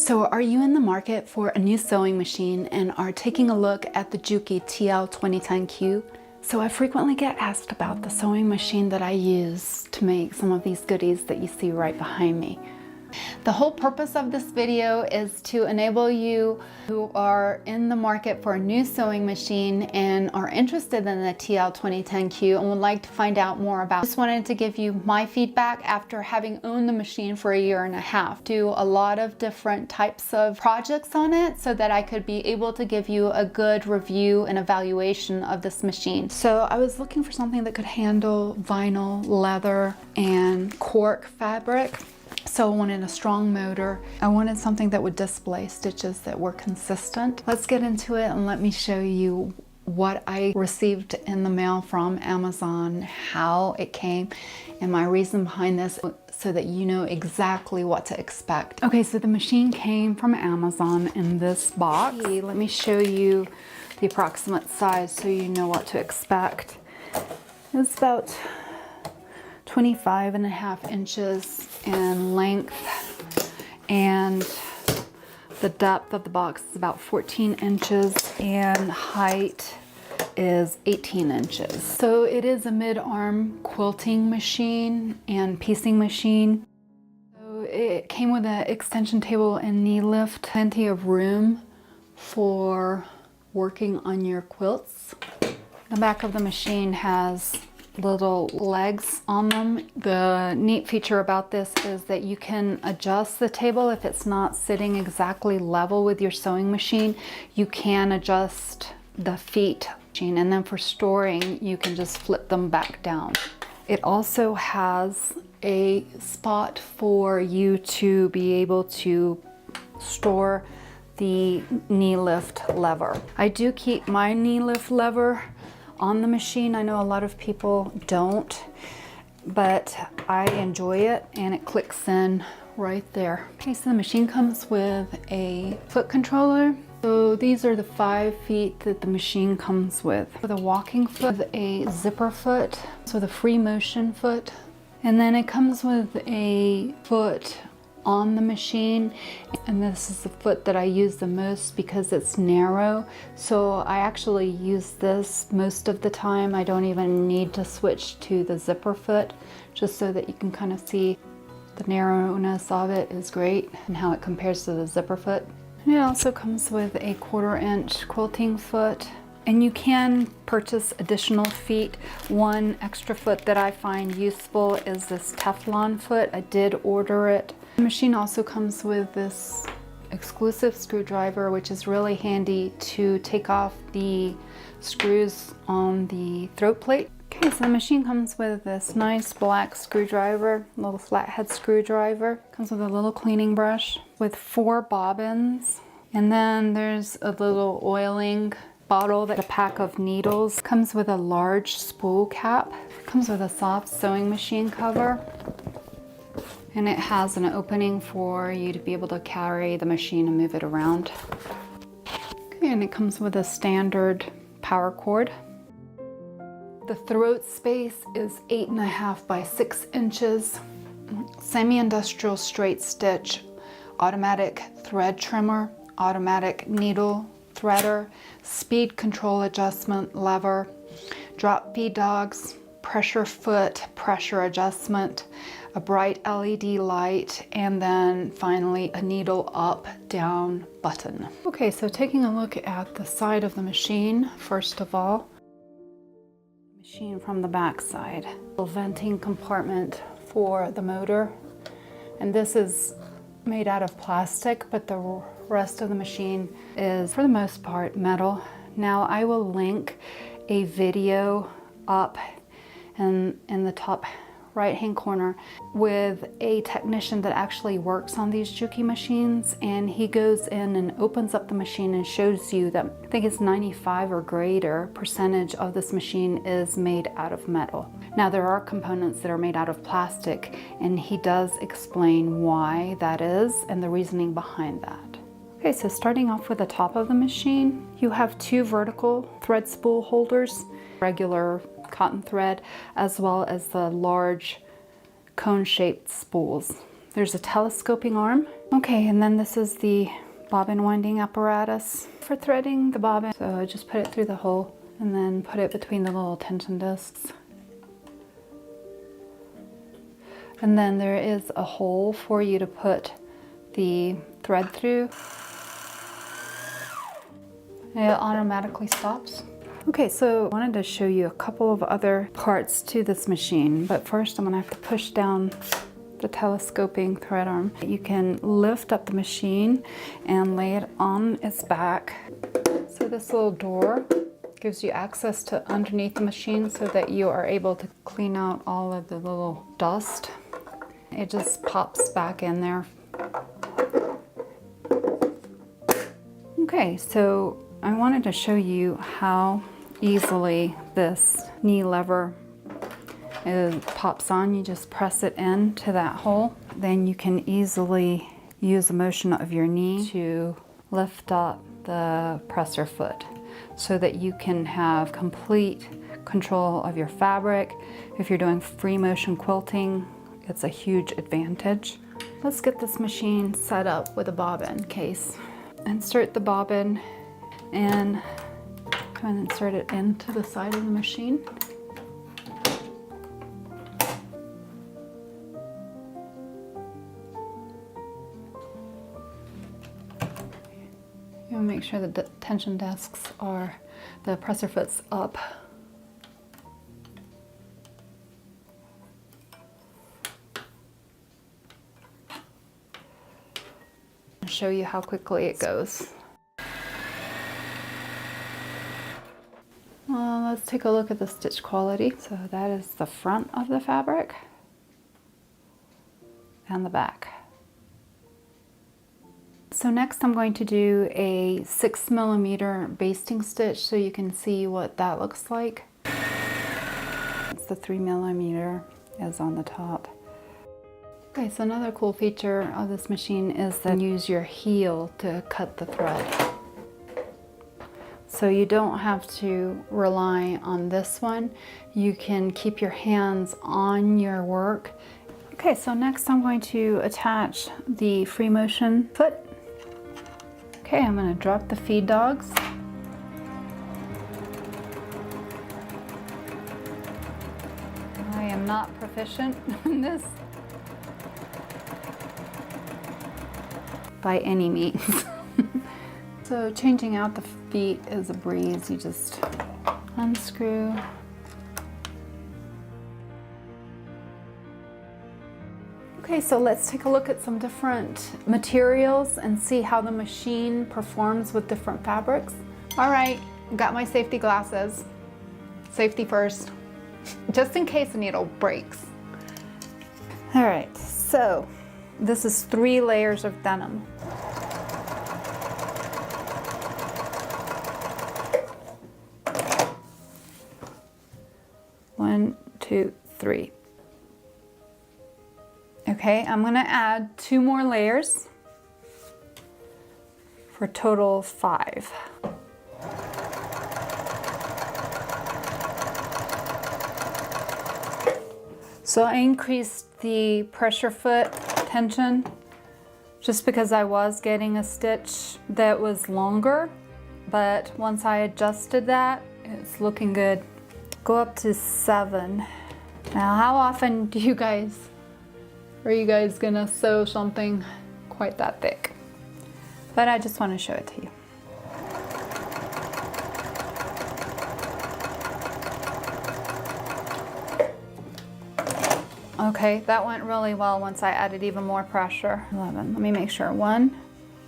So are you in the market for a new sewing machine and are taking a look at the Juki TL 2010Q? So I frequently get asked about the sewing machine that I use to make some of these goodies that you see right behind me. The whole purpose of this video is to enable you who are in the market for a new sewing machine and are interested in the TL 2010Q and would like to find out more about it. I just wanted to give you my feedback after having owned the machine for a year and a half. Do a lot of different types of projects on it so that I could be able to give you a good review and evaluation of this machine. So I was looking for something that could handle vinyl, leather, and cork fabric. So I wanted a strong motor. I wanted something that would display stitches that were consistent. Let's get into it and let me show you what I received in the mail from Amazon, how it came, and my reason behind this so that you know exactly what to expect. Okay, so the machine came from Amazon in this box. Let me show you the approximate size so you know what to expect. It's about 25.5 inches in length, and the depth of the box is about 14 inches and height is 18 inches. So it is a mid-arm quilting machine and piecing machine. So it came with an extension table and knee lift, plenty of room for working on your quilts. The back of the machine has little legs on them. The neat feature about this is that you can adjust the table if it's not sitting exactly level with your sewing machine. You can adjust the feet, and then for storing you can just flip them back down. It also has a spot for you to be able to store the knee lift lever. I do keep my knee lift lever on the machine. I know a lot of people don't, but I enjoy it and it clicks in right there. Okay, so the machine comes with a foot controller. So these are the 5 feet that the machine comes with. With a walking foot, a zipper foot, so the free motion foot, and then it comes with a foot on the machine, and this is the foot that I use the most because it's narrow. So I actually use this most of the time. I don't even need to switch to the zipper foot, just so that you can kind of see the narrowness of it is great and how it compares to the zipper foot. And it also comes with a 1/4 inch quilting foot, and you can purchase additional feet. One extra foot that I find useful is this Teflon foot. I did order it. The machine also comes with this exclusive screwdriver, which is really handy to take off the screws on the throat plate. Okay, so the machine comes with this nice black screwdriver, little flathead screwdriver. Comes with a little cleaning brush with 4 bobbins. And then there's a little oiling bottle, that a pack of needles. Comes with a large spool cap. Comes with a soft sewing machine cover. And it has an opening for you to be able to carry the machine and move it around. Okay, and it comes with a standard power cord. The throat space is 8.5 by 6 inches. Semi-industrial straight stitch, automatic thread trimmer, automatic needle threader, speed control adjustment lever, drop bead dogs, pressure foot, pressure adjustment, a bright LED light, and then finally a needle up down button. Okay, so taking a look at the side of the machine, first of all, machine from the back side, a venting compartment for the motor, and this is made out of plastic, but the rest of the machine is for the most part metal. Now I will link a video up in the top right hand corner with a technician that actually works on these Juki machines, and he goes in and opens up the machine and shows you that I think it's 95 or greater percentage of this machine is made out of metal. Now there are components that are made out of plastic, and he does explain why that is and the reasoning behind that. Okay, so starting off with the top of the machine, you have 2 vertical thread spool holders, regular cotton thread, as well as the large cone-shaped spools. There's a telescoping arm Okay, and then this is the bobbin winding apparatus for threading the bobbin. So I just put it through the hole and then put it between the little tension discs. And then there is a hole for you to put the thread through. It automatically stops. Okay, so I wanted to show you a couple of other parts to this machine, but first I'm gonna have to push down the telescoping thread arm. You can lift up the machine and lay it on its back. So this little door gives you access to underneath the machine so that you are able to clean out all of the little dust. It just pops back in there. Okay, so I wanted to show you how easily this knee lever pops on. You just press it into that hole. Then you can easily use the motion of your knee to lift up the presser foot so that you can have complete control of your fabric. If you're doing free motion quilting, it's a huge advantage. Let's get this machine set up with a bobbin case. Insert the bobbin and go and insert it into the side of the machine. You want to make sure that the tension discs are, the presser foot's up. I'll show you how quickly it goes. Let's take a look at the stitch quality. So that is the front of the fabric and the back. So next I'm going to do a 6mm basting stitch so you can see what that looks like. It's the 3mm is on the top. Okay, so another cool feature of this machine is that you use your heel to cut the thread. So you don't have to rely on this one. You can keep your hands on your work. Okay, so next I'm going to attach the free motion foot. Okay, I'm going to drop the feed dogs. I am not proficient in this by any means. So changing out the feet is a breeze. You just unscrew. Okay, so let's take a look at some different materials and see how the machine performs with different fabrics. All right, got my safety glasses. Safety first, just in case the needle breaks. All right, so this is 3 layers of denim. One, two, three. Okay, I'm gonna add 2 more layers for a total of 5. So I increased the pressure foot tension just because I was getting a stitch that was longer, but once I adjusted that, it's looking good. Go up to 7. Now, how often are you guys gonna sew something quite that thick? But I just want to show it to you. Okay, that went really well once I added even more pressure. 11, let me make sure. 1,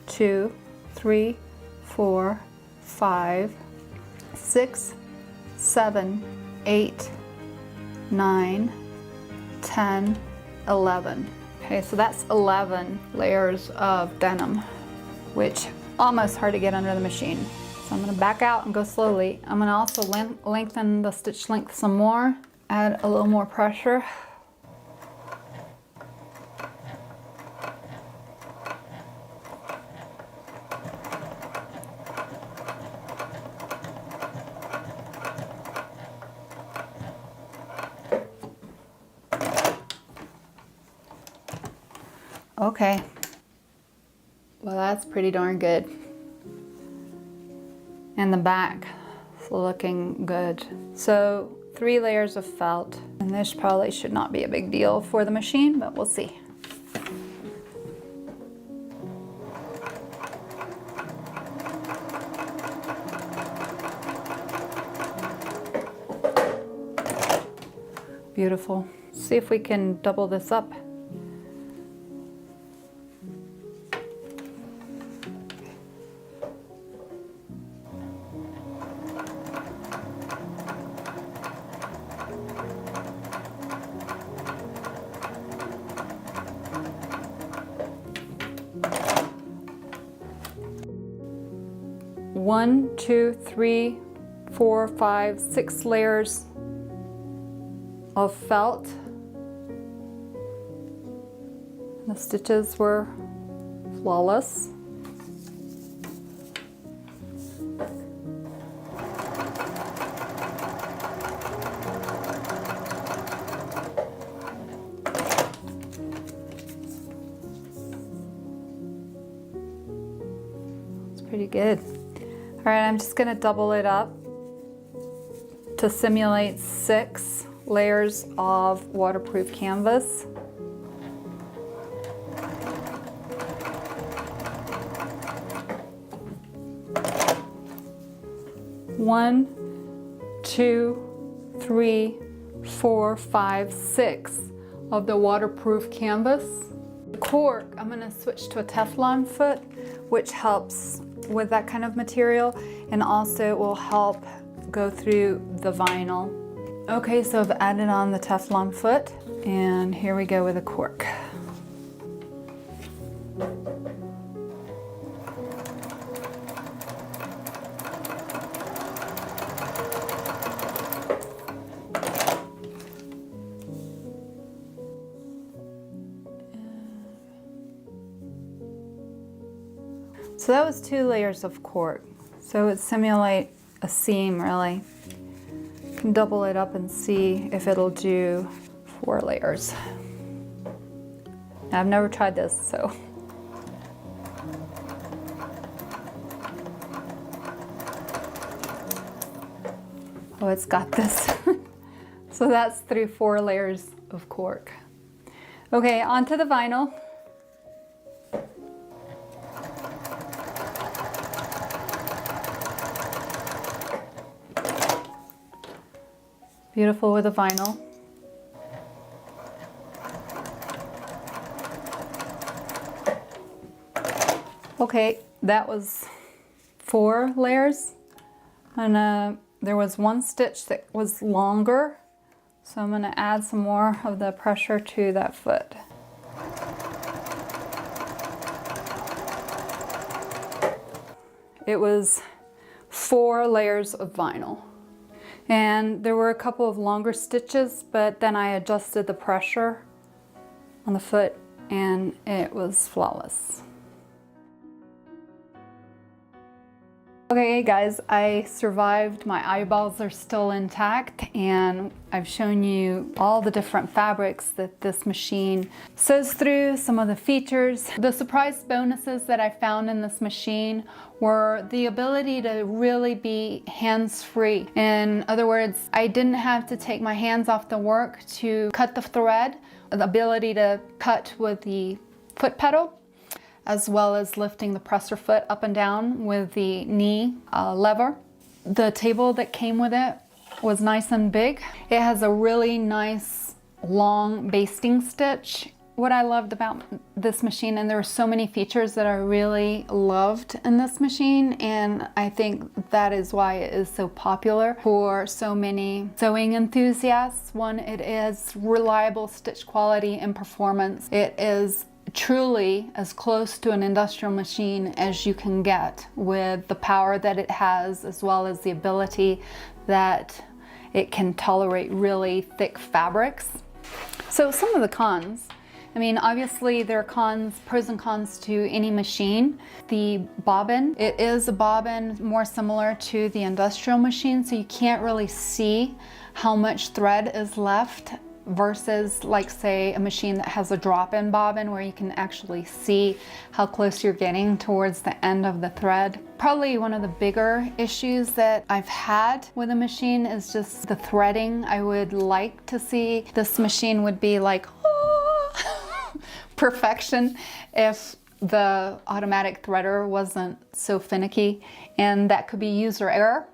2, 3, 4, 5, 6, 7, 8, 9, 10, 11. Okay, so that's 11 layers of denim, which almost hard to get under the machine. So I'm gonna back out and go slowly. I'm gonna also lengthen the stitch length some more, add a little more pressure. Okay, Well, that's pretty darn good. And the back is looking good. So 3 layers of felt. And this probably should not be a big deal for the machine, but we'll see. Beautiful. See if we can double this up. One, two, three, 4, 5, 6 layers of felt. The stitches were flawless. It's pretty good. All right, I'm just gonna double it up to simulate 6 layers of waterproof canvas. One, 2, 3, 4, 5, 6 of the waterproof canvas. The cork, I'm gonna switch to a Teflon foot, which helps with that kind of material, and also will help go through the vinyl. Okay, so I've added on the Teflon foot, and here we go with the cork. So that was 2 layers of cork. So it simulate a seam really. You can double it up and see if it'll do 4 layers. Now, I've never tried this, so. Oh, it's got this. So that's 4 layers of cork. Okay, onto the vinyl. Beautiful with the vinyl. Okay, that was 4 layers. And there was 1 stitch that was longer. So I'm gonna add some more of the pressure to that foot. It was 4 layers of vinyl. And there were a couple of longer stitches, but then I adjusted the pressure on the foot and it was flawless. Okay guys, I survived. My eyeballs are still intact, and I've shown you all the different fabrics that this machine sews through, some of the features. The surprise bonuses that I found in this machine were the ability to really be hands-free. In other words, I didn't have to take my hands off the work to cut the thread, the ability to cut with the foot pedal, as well as lifting the presser foot up and down with the knee lever. The table that came with it was nice and big. It has a really nice long basting stitch. What I loved about this machine, and there were so many features that I really loved in this machine, and I think that is why it is so popular for so many sewing enthusiasts. One, it is reliable stitch quality and performance. It is truly as close to an industrial machine as you can get, with the power that it has, as well as the ability that it can tolerate really thick fabrics. So some of the cons, I mean, obviously there are pros and cons to any machine. The bobbin, it is a bobbin more similar to the industrial machine, so you can't really see how much thread is left versus like say a machine that has a drop-in bobbin where you can actually see how close you're getting towards the end of the thread. Probably one of the bigger issues that I've had with a machine is just the threading. I would like to see this machine would be like, oh, perfection if the automatic threader wasn't so finicky, and that could be user error.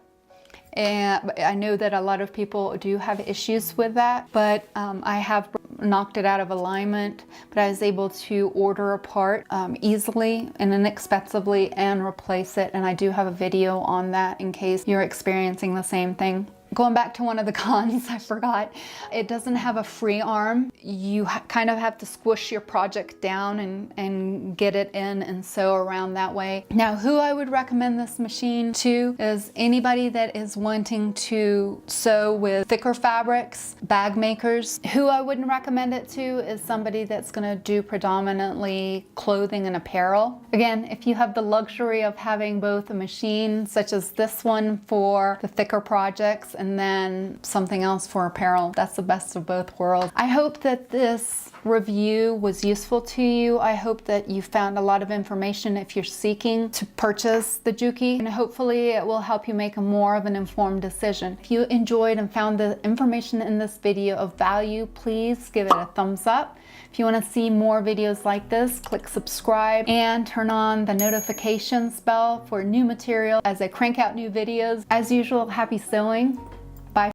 And I know that a lot of people do have issues with that, but I have knocked it out of alignment, but I was able to order a part easily and inexpensively and replace it. And I do have a video on that in case you're experiencing the same thing. Going back to one of the cons, I forgot, it doesn't have a free arm. You kind of have to squish your project down and get it in and sew around that way. Now, who I would recommend this machine to is anybody that is wanting to sew with thicker fabrics, bag makers. Who I wouldn't recommend it to is somebody that's gonna do predominantly clothing and apparel. Again, if you have the luxury of having both a machine such as this one for the thicker projects and then something else for apparel, that's the best of both worlds. I hope that this review was useful to you. I hope that you found a lot of information if you're seeking to purchase the Juki, and hopefully it will help you make more of an informed decision. If you enjoyed and found the information in this video of value, please give it a thumbs up. If you want to see more videos like this, click subscribe and turn on the notifications bell for new material as I crank out new videos. As usual, happy sewing.